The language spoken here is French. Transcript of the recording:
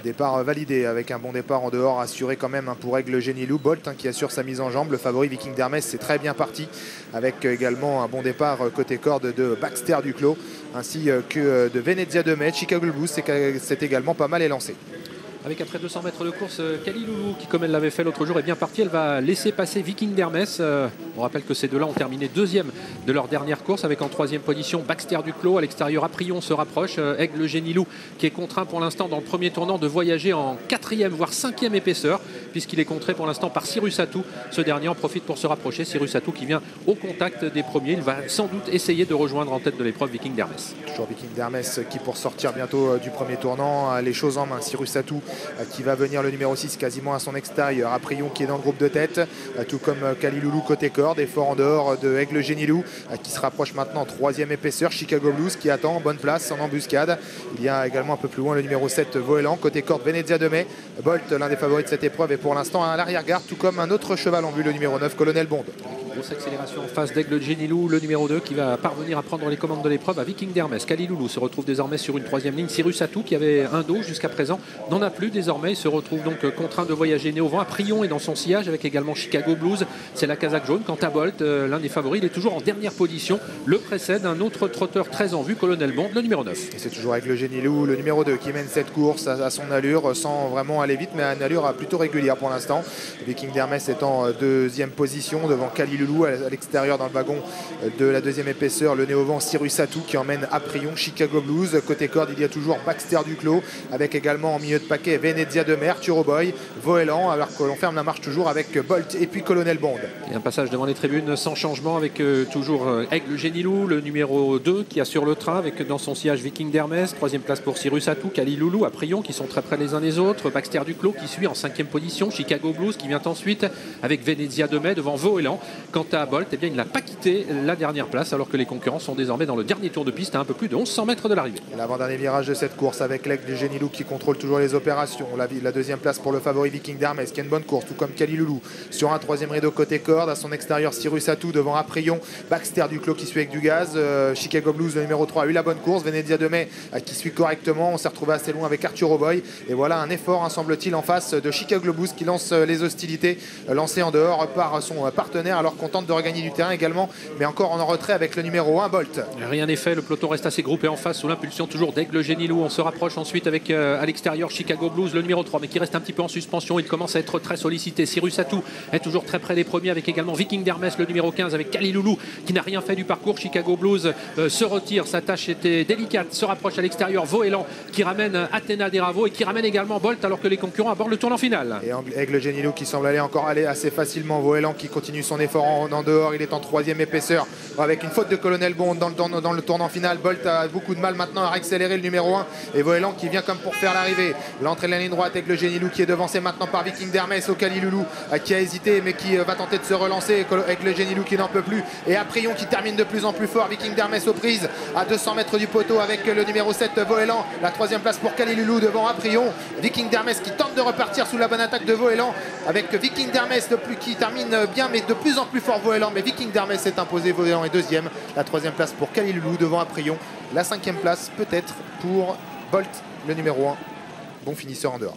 Départ validé avec un bon départ en dehors assuré quand même pour Aigle Genilou. Bolt qui assure sa mise en jambe. Le favori Viking d'Hermès c'est très bien parti avec également un bon départ côté corde de Baxter Duclos ainsi que de Venezia de Metz. Chicago Blues c'est également pas mal élancé. Avec après 200 mètres de course, Kaliloulou qui comme elle l'avait fait l'autre jour est bien partie. Elle va laisser passer Viking d'Hermès. On rappelle que ces deux-là ont terminé deuxième de leur dernière course avec en troisième position Baxter Duclos. À l'extérieur, Aprion se rapproche. Aigle Genilou qui est contraint pour l'instant dans le premier tournant de voyager en quatrième voire cinquième épaisseur puisqu'il est contré pour l'instant par Cyrus Atou. Ce dernier en profite pour se rapprocher. Cyrus Atou qui vient au contact des premiers. Il va sans doute essayer de rejoindre en tête de l'épreuve Viking d'Hermès. Toujours Viking d'Hermès qui pour sortir bientôt du premier tournant les choses en main. Cyrus Atou qui va venir le numéro 6 quasiment à son extérieur. Aprion qui est dans le groupe de tête, tout comme Kaliloulou côté corde. Effort en dehors de Aigle Genilou qui se rapproche maintenant en troisième épaisseur. Chicago Blues qui attend en bonne place en embuscade. Il y a également un peu plus loin le numéro 7 Voelan. Côté corde Venezia de Metz. Bolt l'un des favoris de cette épreuve est pour l'instant à l'arrière-garde, tout comme un autre cheval en vue, le numéro 9 Colonel Bond. Grosse accélération en face d'Aigle Genilou, le numéro 2 qui va parvenir à prendre les commandes de l'épreuve à Viking d'Hermès. Kaliloulou se retrouve désormais sur une troisième ligne. Cyrus Atou qui avait un dos jusqu'à présent n'en a plus désormais. Il se retrouve donc contraint de voyager né au vent. Aprion est dans son sillage avec également Chicago Blues. C'est la casaque jaune. Quant à Bolt, l'un des favoris, il est toujours en dernière position. Le précède un autre trotteur très en vue, Colonel Bond, le numéro 9. Et c'est toujours Aigle Genilou, le numéro 2 qui mène cette course à son allure sans vraiment aller vite mais à une allure plutôt régulière pour l'instant. Viking d'Hermès est en deuxième position devant Kaliloulou à l'extérieur dans le wagon de la deuxième épaisseur, le néo-vent Cyrus Atou qui emmène Aprion. Chicago Blues. Côté corde, il y a toujours Baxter Duclos avec également en milieu de paquet Venezia de Metz, Turbo Boy, Voelan, alors que l'on ferme la marche toujours avec Bolt et puis Colonel Bond. Et un passage devant les tribunes sans changement avec toujours Aigle Genilou, le numéro 2 qui assure le train avec dans son sillage Viking d'Hermès. Troisième place pour Cyrus Atou, Kaliloulou, Aprion qui sont très près les uns des autres. Baxter Duclos qui suit en cinquième position. Chicago Blues qui vient ensuite avec Venezia de Metz devant Voelan. Quant à Bolt, eh bien, il n'a pas quitté la dernière place alors que les concurrents sont désormais dans le dernier tour de piste à un peu plus de 1100 mètres de l'arrivée. L'avant-dernier virage de cette course avec l'Aigle Genilou qui contrôle toujours les opérations. La deuxième place pour le favori Viking d'Hermès qui a une bonne course, tout comme Kaliloulou. Sur un troisième rideau côté corde, à son extérieur Cyrus Atou devant Aprion, Baxter Duclos qui suit avec du gaz, Chicago Blues le numéro 3 a eu la bonne course, Venezia de Metz qui suit correctement. On s'est retrouvé assez loin avec Arthur Roboy et voilà un effort semble-t-il en face de Chicago Blues qui lance les hostilités lancées en dehors par son partenaire alors qu'on tente de regagner du terrain également, mais encore en retrait avec le numéro 1 Bolt. Rien n'est fait, le peloton reste assez groupé en face sous l'impulsion toujours d'Aigle Genilou. On se rapproche ensuite avec à l'extérieur Chicago Blues, le numéro 3, mais qui reste un petit peu en suspension. Il commence à être très sollicité. Cyrus Atou est toujours très près des premiers avec également Viking d'Hermès, le numéro 15, avec Kaliloulou qui n'a rien fait du parcours. Chicago Blues se retire, sa tâche était délicate, se rapproche à l'extérieur. Voelan qui ramène Athéna Deravo et qui ramène également Bolt alors que les concurrents abordent le tournant final. Et Aigle Genilou qui semble aller assez facilement. Voelan qui continue son effort en dehors, il est en troisième épaisseur avec une faute de Colonel Bond dans le tournant final. Bolt a beaucoup de mal maintenant à accélérer le numéro 1 et Voelan qui vient comme pour faire l'arrivée. L'entrée de la ligne droite avec le Genilou qui est devancé maintenant par Viking d'Hermès au Kaliloulou qui a hésité mais qui va tenter de se relancer avec le Genilou qui n'en peut plus et Aprion qui termine de plus en plus fort. Viking d'Hermès aux prises à 200 mètres du poteau avec le numéro 7 Voelan. La troisième place pour Kaliloulou devant Aprion. Viking d'Hermès qui tente de repartir sous la bonne attaque de Voelan avec Viking d'Hermès qui termine bien mais de plus en plus fort Voelan, mais Viking d'Hermès s'est imposé. Voelan est deuxième. La troisième place pour Kaliloulou devant Aprion. La cinquième place peut-être pour Bolt, le numéro 1. Bon finisseur en dehors.